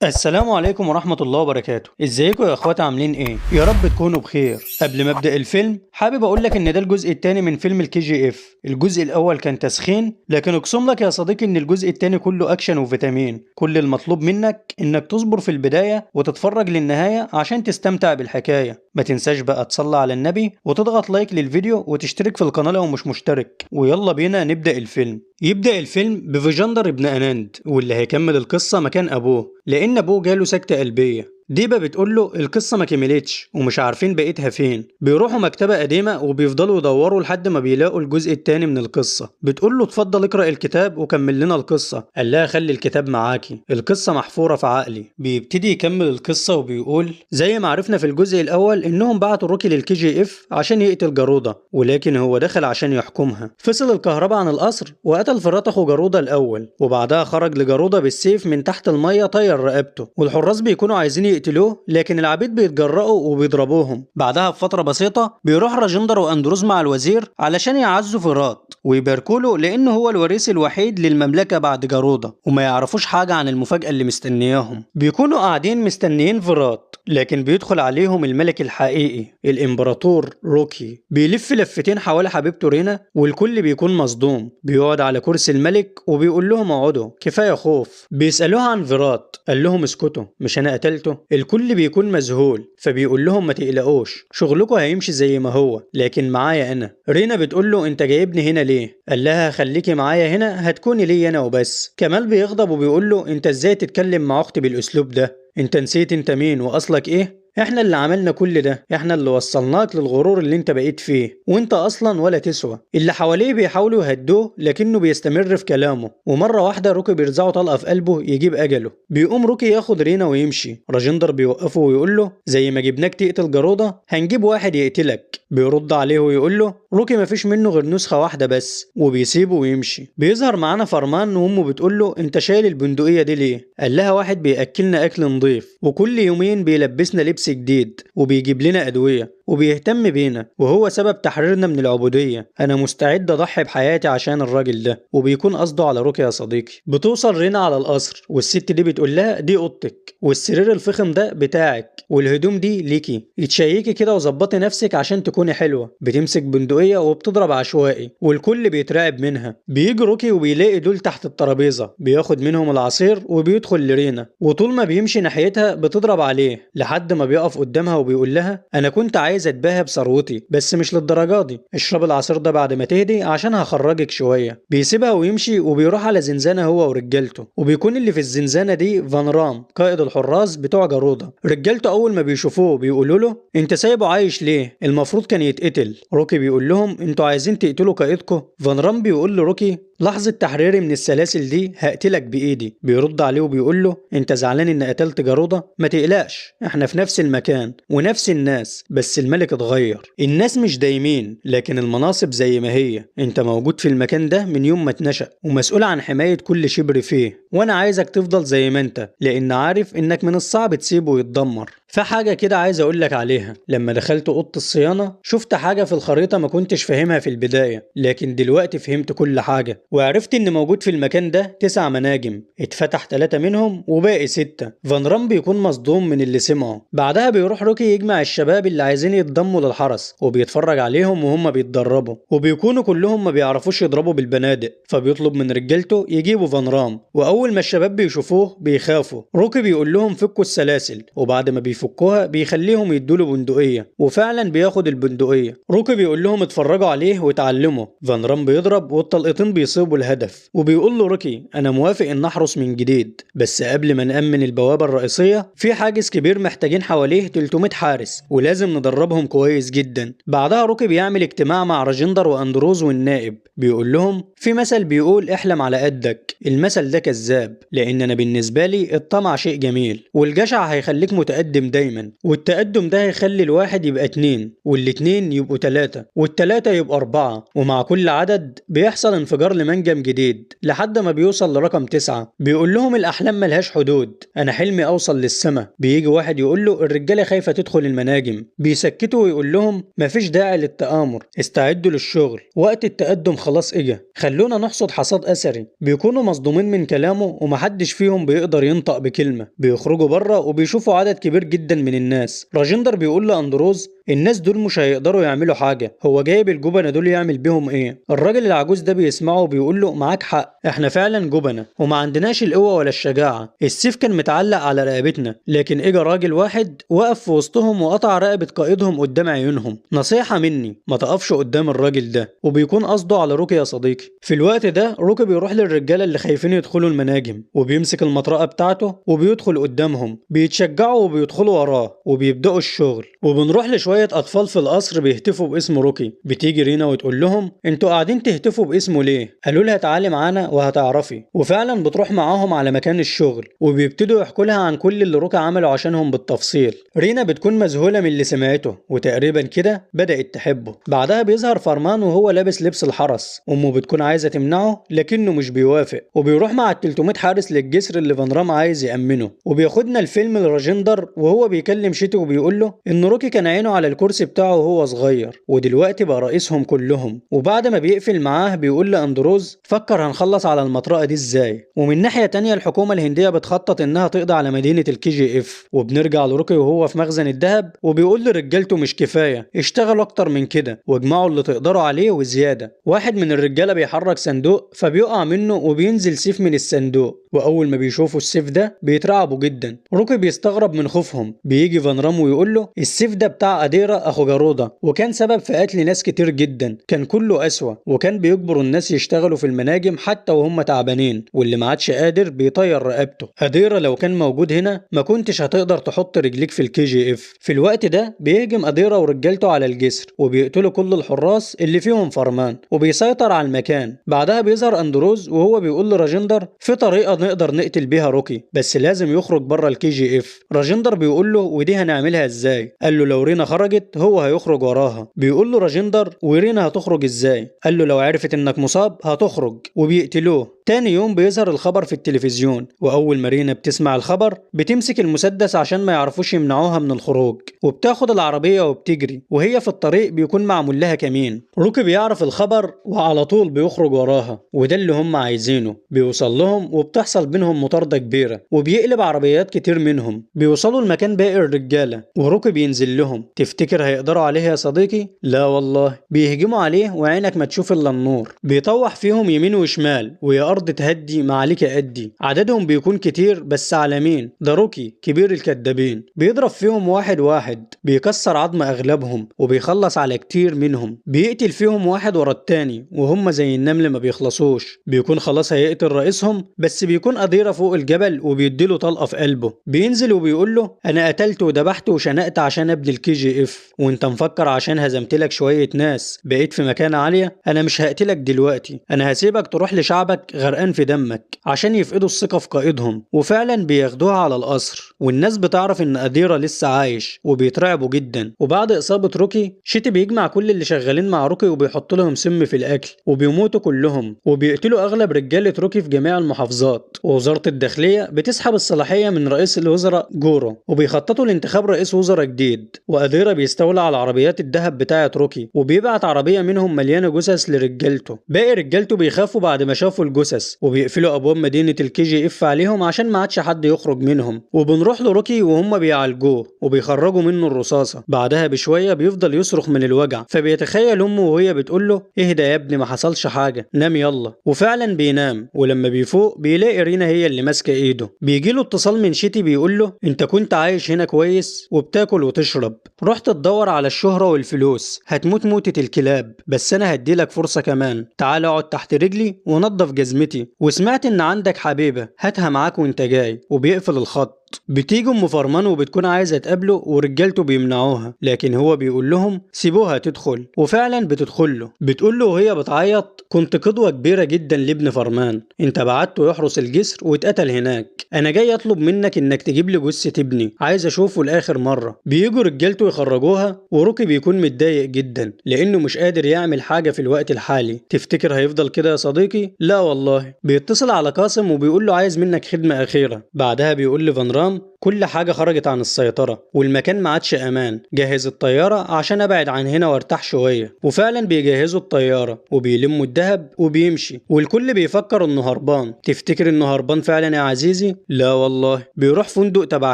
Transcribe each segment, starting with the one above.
السلام عليكم ورحمة الله وبركاته. ازيكم يا اخواتي، عاملين ايه؟ يا رب تكونوا بخير. قبل ما ابدأ الفيلم حابب اقول لك ان ده الجزء الثاني من فيلم الكي جي اف. الجزء الاول كان تسخين، لكن اقسم لك يا صديقي ان الجزء الثاني كله اكشن وفيتامين. كل المطلوب منك انك تصبر في البداية وتتفرج للنهاية عشان تستمتع بالحكاية. ما تنساش بقى تصلي على النبي وتضغط لايك للفيديو وتشترك في القناة لو مش مشترك، ويلا بينا نبدأ الفيلم. يبدأ الفيلم بفيجندر ابن أناند، واللي هيكمل القصة مكان أبوه لأن أبوه جاله سكتة قلبية. ديبا بتقول له القصة ما كملتش ومش عارفين بقيتها فين. بيروحوا مكتبة قديمة وبيفضلوا يدوروا لحد ما بيلاقوا الجزء التاني من القصة. بتقول له اتفضل اقرأ الكتاب وكمل لنا القصة. قال لها خلي الكتاب معاكي، القصة محفورة في عقلي. بيبتدي يكمل القصة وبيقول زي ما عرفنا في الجزء الأول إنهم بعتوا روكي للكي جي اف عشان يقتل جارودة، ولكن هو دخل عشان يحكمها. فصل الكهرباء عن القصر وقتل فرات أخو جارودة الأول، وبعدها خرج لجارودة بالسيف من تحت المية طير رقبته. والحراس بيكونوا عايزين يقتلوه، لكن العبيد بيتجرأوا وبيضربوهم. بعدها بفترة بسيطة بيروح راجندر واندروز مع الوزير علشان يعزوا فيرات ويباركوا له لانه هو الوريث الوحيد للمملكة بعد جارودة، وما يعرفوش حاجة عن المفاجأة اللي مستنياهم. بيكونوا قاعدين مستنيين فيرات، لكن بيدخل عليهم الملك الحقيقي الامبراطور روكي. بيلف لفتين حوالي حبيبته رينا والكل بيكون مصدوم. بيقعد على كرسي الملك وبيقول لهم اقعدوا كفاية خوف. بيسألوه عن فيرات، قال لهم اسكتوا مش انا قتلته. الكل بيكون مذهول، فبيقول لهم ما تقلقوش شغلكم هيمشي زي ما هو، لكن معايا انا. رينا بتقول له انت جايبني هنا ليه؟ قال لها خليكي معايا هنا هتكوني لي انا وبس. كمال بيغضب وبيقول له انت ازاي تتكلم مع اختي بالاسلوب ده؟ انت نسيت انت مين واصلك ايه؟ احنا اللي عملنا كل ده، احنا اللي وصلناك للغرور اللي انت بقيت فيه، وانت اصلا ولا تسوى. اللي حواليه بيحاولوا يهدوه لكنه بيستمر في كلامه، ومره واحده روكي بيرزعه طلقه في قلبه يجيب اجله. بيقوم روكي ياخد رينا ويمشي. راجندر بيوقفه ويقول له زي ما جبناك تقتل جارودة هنجيب واحد يقتلك. بيرد عليه ويقول له روكي مفيش منه غير نسخه واحده بس، وبيسيبه ويمشي. بيظهر معانا فرمان وامه بتقول له انت شايل البندقيه دي ليه؟ قال لها واحد بياكلنا اكل نضيف وكل يومين بيلبسنا لبس جديد وبيجيب لنا ادويه وبيهتم بينا، وهو سبب تحريرنا من العبودية. أنا مستعد أضحي بحياتي عشان الراجل ده. وبيكون قصده على روكي يا صديقي. بتوصل رينا على القصر والست دي بتقول لها دي أوضتك والسرير الفخم ده بتاعك والهدوم دي ليكي، اتشيكي كده وظبطي نفسك عشان تكوني حلوة. بتمسك بندقية وبتضرب عشوائي والكل بيترعب منها. بيجي روكي وبيلاقي دول تحت الترابيزة، بياخد منهم العصير وبيدخل لرينا، وطول ما بيمشي ناحيتها بتضرب عليه لحد ما بيقف قدامها وبيقول لها أنا كنت عايز اتباهى بثروتي بس مش للدرجه دي. اشرب العصير ده بعد ما تهدي عشان هخرجك شويه. بيسيبها ويمشي وبيروح على زنزانه هو ورجالته. وبيكون اللي في الزنزانه دي فان رام قائد الحراس بتوع جارودة. رجالته اول ما بيشوفوه بيقولوا له انت سايبه عايش ليه؟ المفروض كان يتقتل. روكي بيقول لهم انتوا عايزين تقتلوا قائدكم؟ فان رام بيقول لروكي لحظة تحريري من السلاسل دي هقتلك بإيدي. بيرد عليه وبيقول له انت زعلان ان قتلت جارودة؟ ما تقلقش احنا في نفس المكان ونفس الناس، بس الملك اتغير. الناس مش دايمين لكن المناصب زي ما هي. انت موجود في المكان ده من يوم ما اتنشأ ومسؤول عن حماية كل شبر فيه، وانا عايزك تفضل زي ما انت لان عارف انك من الصعب تسيبه ويتدمر. فحاجة كده عايز اقولك عليها، لما دخلت اوضة الصيانة شفت حاجة في الخريطة ما كنتش فاهمها في البداية، لكن دلوقتي فهمت كل حاجة وعرفت ان موجود في المكان ده 9 مناجم، اتفتح 3 منهم وباقي 6. فان رام بيكون مصدوم من اللي سمعه. بعدها بيروح روكي يجمع الشباب اللي عايزين يتضموا للحرس وبيتفرج عليهم وهم بيتدربوا، وبيكونوا كلهم ما بيعرفوش يضربوا بالبنادق. فبيطلب من رجالته يجيبوا فان رام، واول ما الشباب بيشوفوه بيخافوا. روكي بيقول لهم فكوا السلاسل، وبعد ما بيفكوها بيخليهم يدوله بندقية، وفعلا بياخد البندقية. روكي بيقول لهم اتفرجوا عليه واتعلموا. فان رام بيضرب والطلقتين بيصيبوا الهدف، وبيقول له روكي انا موافق ان احرس من جديد، بس قبل ما نأمن البوابة الرئيسية في حاجز كبير محتاجين حواليه 300 حارس ولازم ندربهم كويس جدا. بعدها روكي بيعمل اجتماع مع راجندر واندروز والنائب. بيقول لهم في مثل بيقول احلم على قدك. المثل ده كذاب، لان انا بالنسبة لي الطمع شيء جميل والجشع هيخليك متقدم دايما، والتقدم ده هيخلي الواحد يبقى 2 والاتنين يبقوا 3 والتلاتة يبقوا 4، ومع كل عدد بيحصل انفجار لمنجم جديد لحد ما بيوصل لرقم 9. بيقول لهم الأحلام ملهاش حدود، أنا حلمي أوصل للسما. بيجي واحد يقول له الرجالة خايفة تدخل المناجم، بيسكته ويقول لهم مفيش داعي للتآمر، استعدوا للشغل، وقت التقدم خلاص اجا، خلونا نحصد حصاد أثري. بيكونوا مصدومين من كلامه ومحدش فيهم بيقدر ينطق بكلمة. بيخرجوا بره وبيشوفوا عدد كبير جدا من الناس. راجندر بيقول لأندروز الناس دول مش هيقدروا يعملوا حاجة، هو جايب الجبنة دول يعمل بيهم ايه؟ الراجل العجوز ده بيسمعه وبيقول له معاك حق، احنا فعلا جبنة وما عندناش القوة ولا الشجاعة، السيف كان متعلق على رقبتنا، لكن اجا راجل واحد وقف في وسطهم وقطع رقبة قائدهم قدام عيونهم. نصيحة مني ما تقفش قدام الراجل ده. وبيكون قصده على روكي يا صديقي. في الوقت ده روكي بيروح للرجالة اللي خايفين يدخلوا المناجم، وبيمسك المطرقة بتاعته وبيدخل قدامهم، بيتشجعوا وبيدخلوا وراه وبيبدأوا الشغل. وبنروح لشوية أطفال في القصر بيهتفوا باسم روكي. بتيجي رينا وتقول لهم انتوا قاعدين تهتفوا باسمه ليه؟ قالوا لها تعالي معانا وهتعرفي. وفعلا بتروح معاهم على مكان الشغل وبيبتدوا يحكوا لها عن كل اللي روكي عمله عشانهم بالتفصيل. رينا بتكون مذهولة من اللي سمعته وتقريبا كده بدأت تحبه. بعدها بيظهر فرمان وهو لابس لبس الحرس. أمه بتكون عايزة تمنعه لكنه مش بيوافق، وبيروح مع ال 300 حارس للجسر اللي فان رام عايز يأمنه. وبياخدنا الفيلم لراجندر وهو بيكلم شيتي وبيقول له ان روكي كان عينه على الكرسي بتاعه وهو صغير ودلوقتي بقى رئيسهم كلهم. وبعد ما بيقفل معاه بيقول لاندروز فكر هنخلص على المطرقة دي ازاي. ومن ناحية تانية الحكومة الهندية بتخطط انها تقضي على مدينة الكي جي اف. وبنرجع لروكي وهو في مخزن الذهب وبيقول لرجالته مش كفاية، اشتغلوا اكتر من كده واجمعوا اللي تقدروا عليه وزيادة. واحد من الرجالة بيحرك صندوق فبيقع منه وبينزل سيف من الصندوق، واول ما بيشوفوا السيف ده بيترعبوا جدا. روكي بيستغرب من خوفهم. بيجي فان رام ويقول له السيف ده بتاع أديرا اخو جارودا، وكان سبب في قتل ناس كتير جدا، كان كله أسوأ، وكان بيجبر الناس يشتغلوا في المناجم حتى وهم تعبانين، واللي ما عادش قادر بيطير رقبته. أديرا لو كان موجود هنا ما كنتش هتقدر تحط رجليك في الكي جي اف. في الوقت ده بيهجم أديرا ورجالته على الجسر وبيقتلوا كل الحراس اللي فيهم فرمان وبيسيطر على المكان. بعدها بيظهر أندروز وهو بيقول لراجندر في طريقة نقدر نقتل بيها روكي بس لازم يخرج بره الكي جي اف. راجندر بيقول له ودي هنعملها ازاي؟ قال له لو رينا خرجت هو هيخرج وراها. بيقول له راجندر ورينا هتخرج ازاي؟ قال له لو عرفت انك مصاب هتخرج، وبيقتلوه. تاني يوم بيظهر الخبر في التلفزيون، واول ما رينا بتسمع الخبر بتمسك المسدس عشان ما يعرفوش يمنعوها من الخروج، وبتاخد العربية وبتجري، وهي في الطريق بيكون معمول لها كمين. روكي بيعرف الخبر وعلى طول بيخرج وراها، وده اللي هم عايزينه. بيوصل لهم وبتحصل بينهم مطاردة كبيرة وبيقلب عربيات كتير منهم. بيوصلوا المكان باقي الرجالة وروكي بينزل لهم. تفتكر هيقدروا عليه يا صديقي؟ لا والله، بيهجموا عليه وعينك ما تشوف الا النور. بيطوح فيهم يمين وشمال، ويا ارض تهدي ما عليك ادي. عددهم بيكون كتير بس على مين؟ ده روكي كبير الكدابين. بيضرب فيهم واحد واحد، بيكسر عظم اغلبهم وبيخلص على كتير منهم. بيقتل فيهم واحد ورا التاني وهم زي النمل ما بيخلصوش. بيكون خلاص هيقتل رئيسهم بس بيكون أديرا فوق الجبل وبيديله طلقة في قلبه. بينزل وبيقول له انا قتلت وذبحت وشنقت عشان ابني الكي جي اف، وانت مفكر عشان هزمت لك شوية ناس بقيت في مكان عالية؟ انا مش هقتلك دلوقتي، انا هسيبك تروح لشعبك غرقان في دمك عشان يفقدوا الثقة في قائدهم. وفعلا بياخدوها على القصر والناس بتعرف ان أديرا لسه عايش وبيترعبوا جدا. وبعد اصابة روكي شيتي بيجمع كل اللي شغالين مع روكي وبيحط لهم سم في الاكل وبيموتوا كلهم. وبيقتلوا اغلب رجالة روكي في جميع المحافظات. ووزارة الداخلية بتسحب الصلاحية من رئيس الوزراء جورو وبيخططوا لانتخاب رئيس وزراء جديد. وأديرا بيستولى على عربيات الذهب بتاعة روكي وبيبعت عربية منهم مليانة جثث لرجالته. باقي رجالته بيخافوا بعد ما شافوا الجثث وبيقفلوا ابواب مدينة الكي جي اف عليهم عشان ما عادش حد يخرج منهم. وبنروح لروكي وهم بيعالجوه وبيخرجوا منه الرصاصة. بعدها بشوية بيفضل يصرخ من الوجع، فبيتخيل امه وهي بتقول له اهدى يا ابني ما حصلش حاجة، نام يلا. وفعلا بينام، ولما بيفوق بيلاقي رينا هي اللي ماسكة ايده. بيجيله اتصال من شيتي بيقول له انت كنت عايش هنا كويس وبتاكل وتشرب، رحت تدور على الشهرة والفلوس، هتموت موتة الكلاب، بس انا هديلك فرصة كمان، تعال اقعد تحت رجلي ونضف جزمتي، وسمعت ان عندك حبيبة هاتها معاك وانت جاي. وبيقفل الخط. بتيجي ام فرمان وبتكون عايزه تقابله ورجالته بيمنعوها، لكن هو بيقول لهم سيبوها تدخل، وفعلا بتدخل له. بتقول له وهي بتعيط كنت قدوه كبيره جدا لابن فرمان، انت بعته يحرس الجسر واتقتل هناك، انا جاي اطلب منك انك تجيب لي جثه ابني، عايز اشوفه لاخر مره. بييجوا رجالته يخرجوها وروكي بيكون متضايق جدا لانه مش قادر يعمل حاجه في الوقت الحالي. تفتكر هيفضل كده يا صديقي؟ لا والله. بيتصل على قاسم وبيقول له عايز منك خدمه اخيره. بعدها بيقول لفان رام كل حاجه خرجت عن السيطره والمكان ما عادش امان، جهز الطياره عشان ابعد عن هنا وارتاح شويه. وفعلا بيجهزوا الطياره وبيلموا الذهب وبيمشي، والكل بيفكر انه هربان. تفتكر انه هربان فعلا يا عزيزي؟ لا والله. بيروح فندق تبع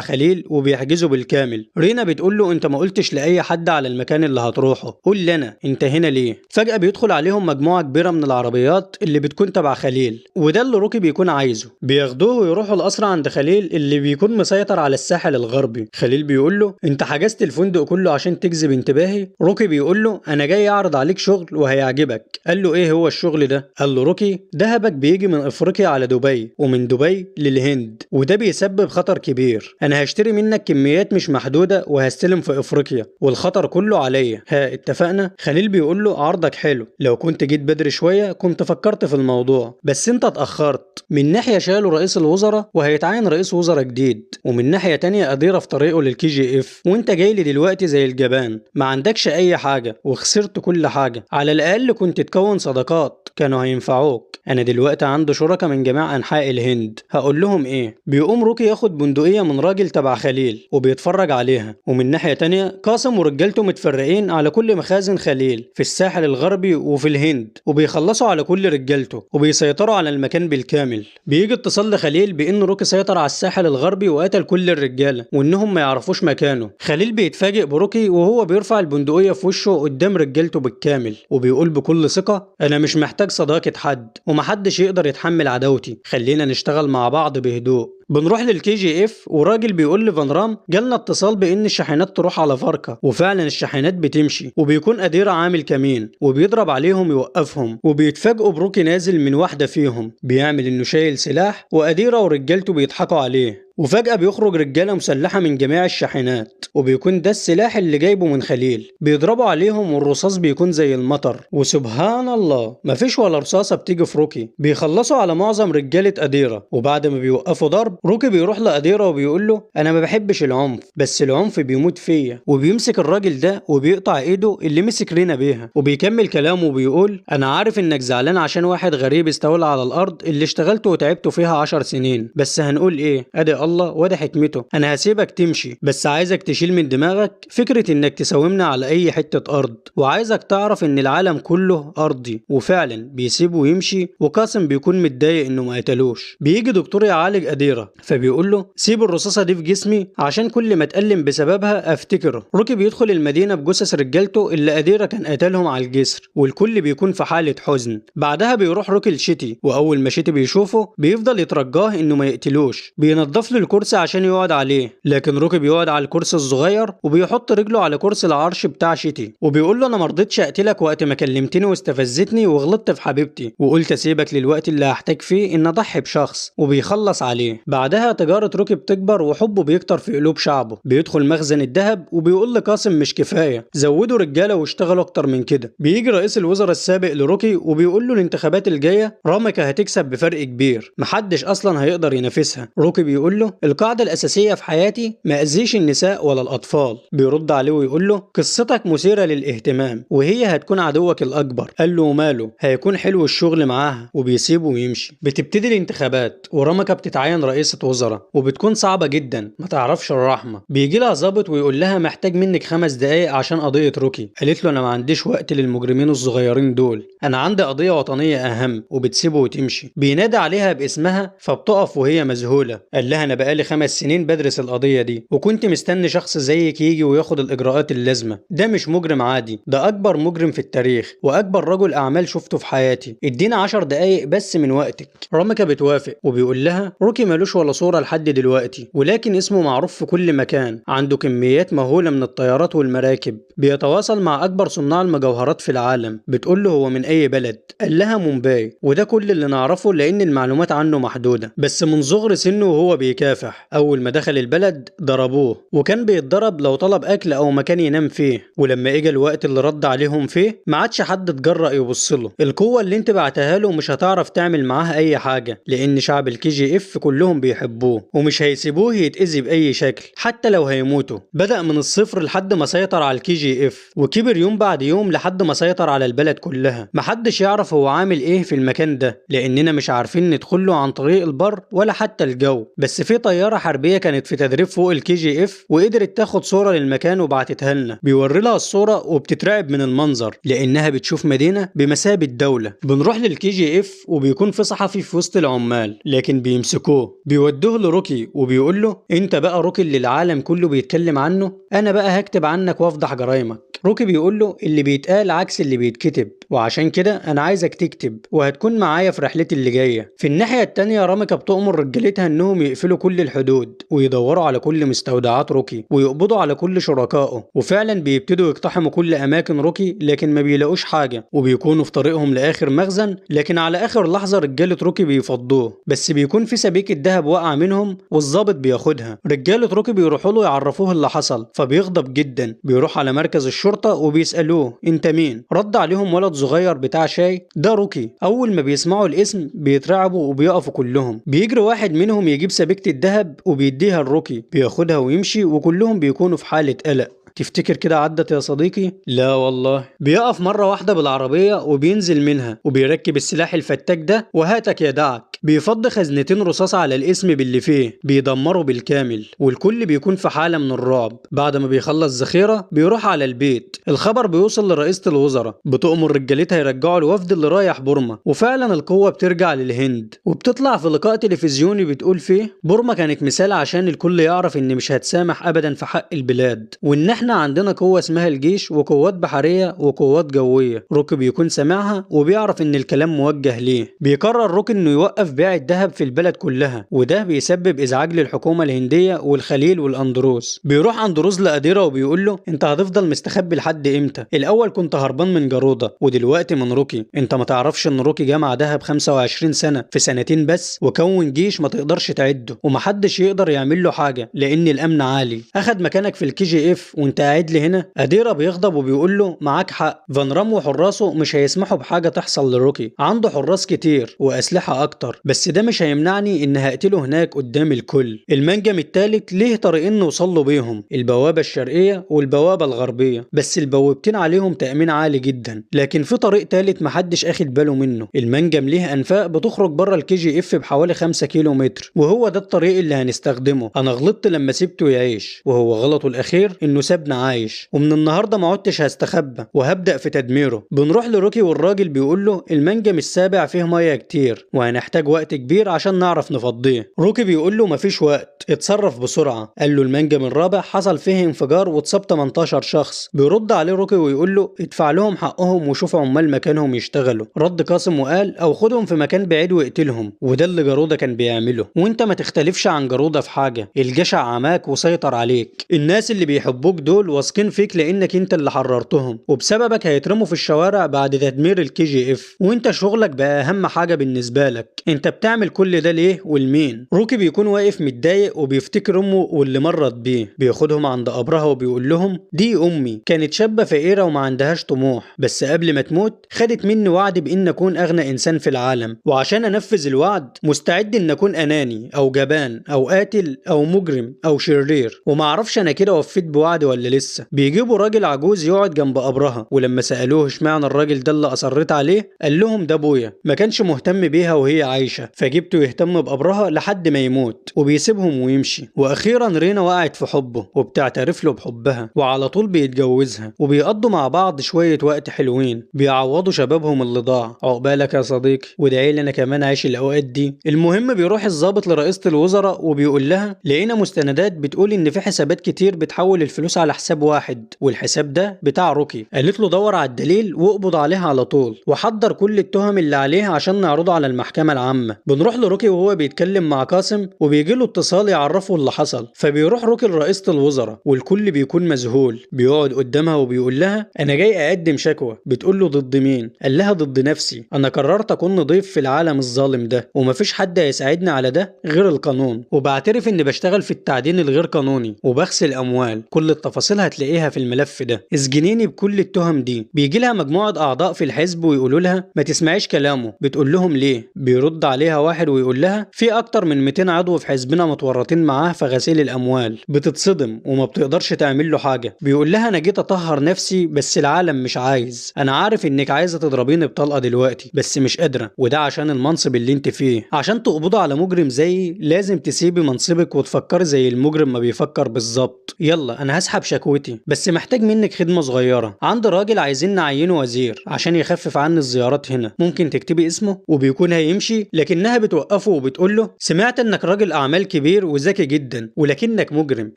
خليل وبيحجزه بالكامل. رينا بتقول له انت ما قلتش لاي حد على المكان اللي هتروحه، قول لي انا انت هنا ليه. فجاه بيدخل عليهم مجموعه كبيره من العربيات اللي بتكون تبع خليل، وده اللي روكي بيكون عايزه. بياخدوه ويروحوا القصر عند خليل اللي بيكون مسيطر على الساحل الغربي. خليل بيقول له انت حجزت الفندق كله عشان تجذب انتباهي؟ روكي بيقول له انا جاي اعرض عليك شغل وهيعجبك. قال له ايه هو الشغل ده؟ قال له روكي دهبك بيجي من افريقيا على دبي ومن دبي للهند، وده بيسبب خطر كبير. انا هشتري منك كميات مش محدوده وهستلم في افريقيا والخطر كله عليا، ها اتفقنا؟ خليل بيقول له عرضك حلو، لو كنت جيت بدري شويه كنت فكرت في الموضوع، بس انت اتاخرت. من ناحيه شالوا رئيس الوزراء وهيتعين رئيس وزراء جديد، ومن ناحيه تانية اديره في طريقه للكي جي اف، وانت جاي لي دلوقتي زي الجبان، ما عندكش اي حاجه وخسرت كل حاجه. على الاقل كنت تكون صداقات كانوا هينفعوك. انا دلوقتي عنده شركاء من جميع انحاء الهند، هقول لهم ايه؟ بيقوم روكي ياخد بندقيه من راجل تبع خليل وبيتفرج عليها. ومن ناحيه تانية قاسم ورجالته متفرقين على كل مخازن خليل في الساحل الغربي وفي الهند، وبيخلصوا على كل رجالته وبيسيطروا على المكان بالكامل. بيجي اتصال لخليل بان روكي سيطر على الساحل الغربي وقتل كل الرجاله وانهم ما يعرفوش مكانه. خليل بيتفاجئ بروكي وهو بيرفع البندقيه في وشه قدام رجالته بالكامل، وبيقول بكل ثقه انا مش محتاج صداقه حد ومحدش يقدر يتحمل عداوتي، خلينا نشتغل مع بعض بهدوء. بنروح للكي جي اف وراجل بيقول لفان رام جالنا اتصال بان الشاحنات تروح على فاركا، وفعلا الشاحنات بتمشي، وبيكون اديره عامل كمين وبيضرب عليهم يوقفهم، وبيتفاجئوا بروكي نازل من واحده فيهم بيعمل انه شايل سلاح، واديره ورجالته بيضحكوا عليه. وفجأة بيخرج رجالة مسلحة من جميع الشاحنات، وبيكون ده السلاح اللي جايبه من خليل. بيضربوا عليهم والرصاص بيكون زي المطر، وسبحان الله مفيش ولا رصاصة بتيجي في روكي. بيخلصوا على معظم رجالة أديرة، وبعد ما بيوقفوا ضرب روكي بيروح لأديرة وبيقول له أنا ما بحبش العنف، بس العنف بيموت فيا. وبيمسك الراجل ده وبيقطع إيده اللي مسك رينا بيها، وبيكمل كلامه وبيقول أنا عارف إنك زعلان عشان واحد غريب استولى على الأرض اللي اشتغلته وتعبته فيها 10 سنين، بس هنقول إيه؟ أدي الله وده حكمته. انا هسيبك تمشي، بس عايزك تشيل من دماغك فكرة انك تساومنا على اي حتة ارض، وعايزك تعرف ان العالم كله ارضي. وفعلا بيسيبه ويمشي، وقاسم بيكون متضايق انه ما قتلوش. بيجي دكتور يعالج أديرة فبيقول له سيب الرصاصة دي في جسمي عشان كل ما اتألم بسببها افتكره. روكي بيدخل المدينة بجثث رجالته اللي أديرة كان قتلهم على الجسر، والكل بيكون في حالة حزن. بعدها بيروح روكي لشيتي، واول ما شيتي بيشوفه بيفضل يترجاه انه ما يقتلوش. بينضف له الكرسي عشان يقعد عليه، لكن روكي بيقعد على الكرسي الصغير وبيحط رجله على كرسي العرش بتاع شيتي، وبيقول له انا مرضتش اقتلك وقت ما كلمتني واستفزتني وغلطت في حبيبتي، وقلت اسيبك للوقت اللي هحتاج فيه ان اضحي بشخص، وبيخلص عليه. بعدها تجارة روكي بتكبر وحبه بيكتر في قلوب شعبه. بيدخل مخزن الذهب وبيقول لقاسم مش كفايه، زودوا رجاله واشتغلوا اكتر من كده. بيجي رئيس الوزراء السابق لروكي وبيقول له الانتخابات الجايه رامكا هتكسب بفرق كبير، محدش اصلا هيقدر ينافسها. روكي بيقول له القاعده الاساسيه في حياتي ما اذيش النساء ولا الاطفال. بيرد عليه ويقول له قصتك مثيره للاهتمام وهي هتكون عدوك الاكبر. قال له وماله، هيكون حلو الشغل معاها، وبيسيبه ويمشي. بتبتدي الانتخابات ورامكا بتتعين رئيسة وزراء، وبتكون صعبة جدا ما تعرفش الرحمة. بيجي لها ظابط ويقول لها محتاج منك 5 دقايق عشان قضية روكي. قالت له انا ما عنديش وقت للمجرمين الصغيرين دول، انا عندي قضية وطنية اهم، وبتسيبه وتمشي. بينادى عليها باسمها فبتقف وهي مذهولة. قال لها انا بقالي 5 سنين بدرس القضية دي، وكنت مستني شخص شخص زيك يجي وياخد الاجراءات اللازمه. ده مش مجرم عادي، ده اكبر مجرم في التاريخ واكبر رجل اعمال شفته في حياتي. ادينا 10 دقايق بس من وقتك. راميكا بتوافق وبيقول لها روكي مالوش ولا صوره لحد دلوقتي، ولكن اسمه معروف في كل مكان، عنده كميات مهوله من الطيارات والمراكب، بيتواصل مع اكبر صناع المجوهرات في العالم. بتقول له هو من اي بلد؟ قال لها مومباي، وده كل اللي نعرفه لان المعلومات عنه محدوده. بس من صغر سنه وهو بيكافح، اول ما دخل البلد ضربوه وكان بيتضرب لو طلب اكل او مكان ينام فيه، ولما اجى الوقت اللي رد عليهم فيه ما عادش حد اتجرأ يبص له. القوه اللي انت بعتها له مش هتعرف تعمل معاها اي حاجه، لان شعب الكي جي اف كلهم بيحبوه ومش هيسيبوه يتأذي باي شكل حتى لو هيموتوا. بدأ من الصفر لحد ما سيطر على الكي جي اف، وكبر يوم بعد يوم لحد ما سيطر على البلد كلها. محدش يعرف هو عامل ايه في المكان ده لاننا مش عارفين ندخله عن طريق البر ولا حتى الجو. بس في طياره حربيه كانت في تدريب فوق الكي جي اف وقدرت تاخد صوره للمكان وبعتتها لنا. بيوري لها الصوره وبتترعب من المنظر لانها بتشوف مدينه بمثابه دوله. بنروح للكي جي اف وبيكون في صحفي في وسط العمال لكن بيمسكوه، بيودوه لروكي وبيقول له انت بقى روكي اللي العالم كله بيتكلم عنه، انا بقى هكتب عنك وافضح جرايمك. روكي بيقول له اللي بيتقال عكس اللي بيتكتب، وعشان كده انا عايزك تكتب وهتكون معايا في رحلتي اللي جايه. في الناحيه التانيه راميكا بتؤمر رجالتها انهم يقفلوا كل الحدود ويدوروا على كل مستودعات روكي ويقبضوا على كل شركائه، وفعلا بيبتدوا يقتحموا كل اماكن روكي لكن ما بيلاقوش حاجه، وبيكونوا في طريقهم لاخر مخزن لكن على اخر لحظه رجاله روكي بيفضوه، بس بيكون في سبيكه ذهب واقعه منهم والظابط بياخدها. رجاله روكي بيروحوا له يعرفوه اللي حصل فبيغضب جدا، بيروح على مركز الشرطه وبيسالوه انت مين؟ رد عليهم ولد صغير بتاع شاي، ده روكي. اول ما بيسمعوا الاسم بيترعبوا وبيقفوا كلهم. بيجري واحد منهم يجيب سبيكه الذهب وبيديها لروكي، بياخدها ويمشي وكلهم بيكونوا في حاله قلق. تفتكر كده عدت يا صديقي؟ لا والله. بيقف مرة واحدة بالعربية وبينزل منها وبيركب السلاح الفتاك ده وهاتك يا دعك، بيفض خزنتين رصاص على الاسم باللي فيه، بيدمره بالكامل والكل بيكون في حالة من الرعب. بعد ما بيخلص ذخيرة بيروح على البيت. الخبر بيوصل لرئيسة الوزراء، بتؤمر رجالتها يرجعوا الوفد اللي رايح بورما، وفعلا القوة بترجع للهند وبتطلع في لقاء تلفزيوني بتقول فيه بورما كانت مثال عشان الكل يعرف ان مش هتسامح ابدا في حق البلاد، وان احنا عندنا قوة اسمها الجيش وقوات بحرية وقوات جوية. روكي بيكون سامعها وبيعرف ان الكلام موجه ليه. بيقرر روكي انه يوقف بيع الذهب في البلد كلها، وده بيسبب ازعاج للحكومة الهندية والخليل والاندروس. بيروح اندروس لأديرة وبيقول له انت هتفضل مستخبي لحد امتى؟ الاول كنت هربان من جارودة ودلوقتي من روكي. انت ما تعرفش ان روكي جمع ذهب 25 سنة في سنتين بس، وكون جيش ما تقدرش تعده ومحدش يقدر يعمل له حاجة لان الامن عالي. اخد مكانك في الكي جي اف وانت قاعد لي هنا. أديرة بيغضب وبيقول له معاك حق، فان رام وحراسه مش هيسمحوا بحاجة تحصل لروكي، عنده حراس كتير وأسلحة أكتر، بس ده مش هيمنعني إن هقتله هناك قدام الكل. المنجم التالت ليه طريقين نوصل له بيهم، البوابة الشرقية والبوابة الغربية، بس البوابتين عليهم تأمين عالي جدا، لكن في طريق تالت محدش أخد باله منه. المنجم ليه أنفاق بتخرج بره الكي جي اف بحوالي 5 كيلو متر، وهو ده الطريق اللي هنستخدمه. أنا غلطت لما سبته يعيش، وهو غلطه الأخير إنه سابنا عايش، ومن النهارده ما عدتش هستخبى وهبدأ في تدميره. بنروح لروكي والراجل بيقول له المنجم السابع فيه ميه كتير وهنحتاج وقت كبير عشان نعرف نفضيه. روكي بيقول له مفيش وقت، اتصرف بسرعه. قال له المنجم الرابع حصل فيه انفجار واتصاب 18 شخص. بيرد عليه روكي ويقول له ادفع لهم حقهم وشوف عمال مكانهم يشتغلوا. رد قاسم وقال او خدهم في مكان بعيد واقتلهم، وده اللي جارودة كان بيعمله. وانت ما تختلفش عن جارودة في حاجه، الجشع عماك وسيطر عليك. الناس اللي بيحبوك دول واثقين فيك لانك انت اللي حررتهم، وبسببك هيترموا في الشوارع بعد تدمير الكي جي اف، وانت شغلك بقى اهم حاجه بالنسبه لك. انت بتعمل كل ده ليه والمين؟ روكي بيكون واقف متضايق وبيفتكر امه واللي مرت بيه. بياخدهم عند قبرها وبيقول لهم دي امي، كانت شابه فقيره وما عندهاش طموح، بس قبل ما تموت خدت مني وعد بان اكون اغنى انسان في العالم، وعشان انفذ الوعد مستعد ان اكون اناني او جبان او قاتل او مجرم او شرير، وما اعرفش انا كده وفيت بوعدي ولا ولا لسه. بيجيبوا راجل عجوز يقعد جنب قبرها، ولما سالوه اشمعنى الراجل ده اللي اصريت عليه قال لهم ده ابويا، ما كانش مهتم بيها وهي عايشه، فجبته يهتم بقبرها لحد ما يموت وبيسيبهم ويمشي. واخيرا رينا وقعت في حبه وبتعترف له بحبها، وعلى طول بيتجوزها وبيقضوا مع بعض شويه وقت حلوين بيعوضوا شبابهم اللي ضاع. عقبالك يا صديقي، وادعي لي انا كمان عايش الاوقات دي. المهم بيروح الضابط لرئيسة الوزراء وبيقول لها لقينا مستندات بتقول ان في حسابات كتير بتحول الفلوس على حساب واحد، والحساب ده بتاع روكي. قالت له دور على الدليل واقبض عليها على طول وحضر كل التهم اللي عليها عشان نعرضه على المحكمة العامة. بنروح لروكي وهو بيتكلم مع قاسم وبيجي له اتصال يعرفه اللي حصل، فبيروح روكي لرئيسة الوزراء والكل بيكون مذهول. بيقعد قدامها وبيقول لها انا جاي اقدم شكوى. بتقول له ضد مين؟ قال لها ضد نفسي، انا قررت اكون ضيف في العالم الظالم ده ومفيش حد هيساعدني على ده غير القانون، وبعترف اني بشتغل في التعدين الغير قانوني وبغسل اموال. كل التفاصيل هتلاقيها في الملف ده. اسجنيني بكل التهم دي. بيجي لها مجموعه اعضاء في الحزب ويقولوا لها ما تسمعيش كلامه. بتقول لهم ليه؟ بيرد عليها واحد ويقول لها في اكتر من 200 عضو في حزبنا متورطين معاه في غسيل الاموال. بتتصدم وما بتقدرش تعمل له حاجه. بيقول لها انا جيت اطهر نفسي بس العالم مش عايز. انا عارف انك عايزه تضربيني بطلقه دلوقتي بس مش قادره، وده عشان المنصب اللي انت فيه. عشان تقبضوا على مجرم زيي لازم تسيبي منصبك وتفكري زي المجرم ما بيفكر بالظبط. يلا انا هسحب شكوتي بس محتاج منك خدمه صغيره. عند راجل عايزين نعينه وزير عشان يخفف عني الزيارات هنا، ممكن تكتبي اسمه؟ وبيكون هيمشي لكنها بتوقفه وبتقول له سمعت انك راجل اعمال كبير وذكي جدا ولكنك مجرم،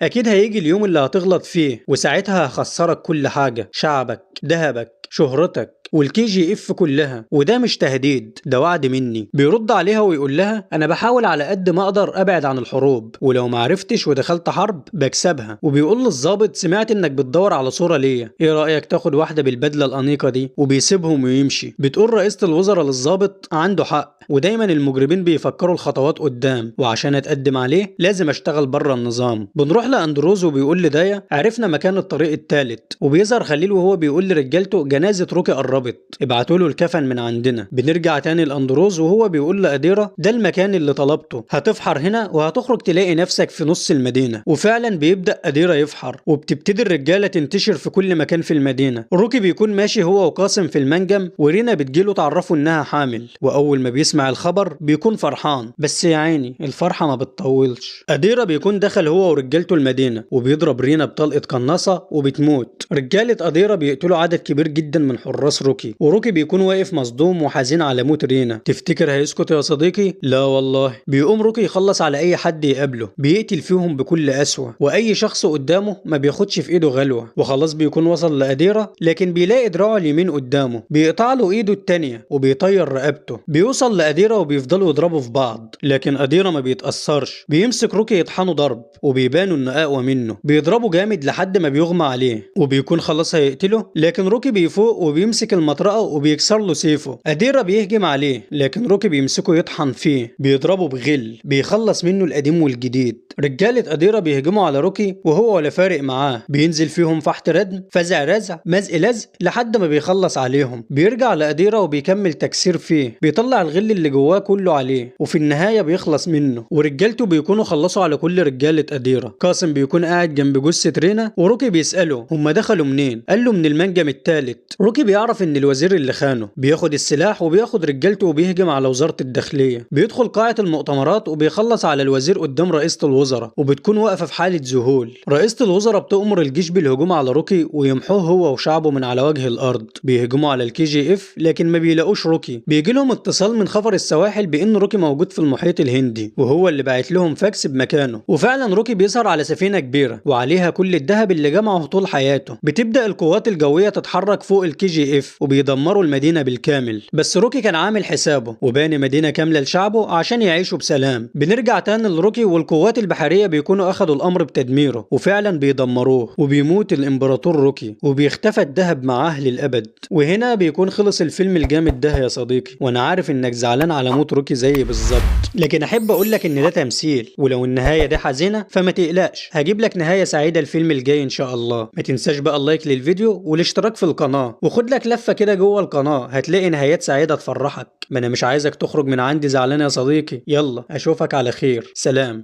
اكيد هيجي اليوم اللي هتغلط فيه وساعتها هخسرك كل حاجه، شعبك، ذهبك، شهرتك والكي جي اف كلها، وده مش تهديد، ده وعد مني. بيرد عليها ويقول لها انا بحاول على قد ما اقدر ابعد عن الحروب، ولو ما عرفتش ودخلت حرب بكسبها. وبيقول للظابط سمعت انك بتدور على صورة ليا، ايه رايك تاخد واحده بالبدله الانيقه دي؟ وبيسيبهم ويمشي. بتقول رئيسة الوزراء للظابط عنده حق، ودايما المجرمين بيفكروا الخطوات قدام، وعشان اتقدم عليه لازم اشتغل بره النظام. بنروح لاندروز وبيقول لدايا عرفنا مكان الطريق الثالث، وبيظهر خليل وهو بيقول لرجالته جنازه روكي قربت، ابعتوا له الكفن من عندنا. بنرجع تاني لاندروز وهو بيقول لأديرة ده المكان اللي طلبته، هتفحر هنا وهتخرج تلاقي نفسك في نص المدينه. وفعلا بيبدا أديرة يفحر وبتبتدي الرجاله تنتشر في كل مكان في المدينه. روكي بيكون ماشي هو وقاسم في المنجم، ورينا بتجيله تعرفه انها حامل، واول ما بيسمع الخبر بيكون فرحان، بس يا عيني الفرحه ما بتطولش. أديرة بيكون دخل هو ورجالته المدينه وبيضرب رينا بطلقه قناصه وبتموت. رجاله أديرة بيقتلوا عدد كبير جدا من حراس روكي، وروكي بيكون واقف مصدوم وحزين على موت رينا. تفتكر هيسكت يا صديقي؟ لا والله. بيقوم روكي يخلص على اي حد يقابله، بيقتل فيهم بكل قسوه، واي شخص قدامه ما بياخدش في ايده غلوه. وخلاص بيكون وصل لأديرة، لكن بيلاقي دراعه اليمين قدامه، بيقطع له ايده التانية وبيطير رقبته. بيوصل لأديرة وبيفضلوا يضربوا في بعض، لكن أديرة ما بيتأثرش. بيمسك روكي يطحنه ضرب وبيبانوا انه اقوى منه، بيضربه جامد لحد ما بيغمى عليه وبيكون خلاص هيقتله، لكن روكي بيفوق وبيمسك المطرقه وبيكسر له سيفه. أديرة بيهجم عليه لكن روكي بيمسكه يطحن فيه، بيضربه بغل، بيخلص منه القديم والجديد. رجاله أديرة بيهجموا على روكي وهو ولا فارق معاه، بينزل فيهم فحت ردم، فزع رزع، مزق لزق لحد ما بيخلص عليهم. بيرجع لأديرة وبيكمل تكسير فيه، بيطلع الغل اللي جواه كله عليه، وفي النهايه بيخلص منه. ورجالته بيكونوا خلصوا على كل رجاله أديرة. قاسم بيكون قاعد جنب جثه رينا وروكي بيسأله هم دخلوا منين؟ قال له من المنجم الثالث. روكي بيعرف ان الوزير اللي خانه، بياخد السلاح وبياخد رجالته وبيهجم على وزاره الداخليه. بيدخل قاعه المؤتمرات وبيخلص على الوزير قدام رئيسه الوزراء، وبتكون واقفه في حاله ذهول. رئيسه الوزراء بتأمر الجيش بالهجوم على روكي ويمحوه هو وشعبه من على وجه الارض. بيهجموا على الكي جي اف لكن ما بيلاقوش روكي. بيجي لهم اتصال من خفر السواحل بان روكي موجود في المحيط الهندي، وهو اللي باعت لهم فاكس بمكانه. وفعلا روكي بيظهر على سفينه كبيره وعليها كل الذهب اللي جمعه طول حياته. بتبدا القوات الجويه تتحرك فوق الكي جي اف وبيدمروا المدينه بالكامل، بس روكي كان عامل حسابه وباني مدينه كامله لشعبه عشان يعيشوا بسلام. بنرجع تاني لروكي والقوات البحريه بيكونوا اخدوا الامر بتدميره، وفعلا بيدمروه، وبيموت الامبراطور روكي وبيختفى الذهب معاه للابد. وهنا بيكون خلص الفيلم الجامد ده يا صديقي، وانا عارف انك زعلان على موت روكي زي بالظبط، لكن احب اقول لك ان ده تمثيل، ولو النهايه دي حزينه فما تقلقش، هجيب لك نهايه سعيده الفيلم الجاي ان شاء الله. ما تنساش بقى اللايك للفيديو والاشتراك في القناه، وخد لك لفه كده جوه القناه هتلاقي نهايات سعيده تفرحك. ما انا مش عايزك تخرج من عندي زعلان يا صديقي. يلا اشوفك على خير، سلام.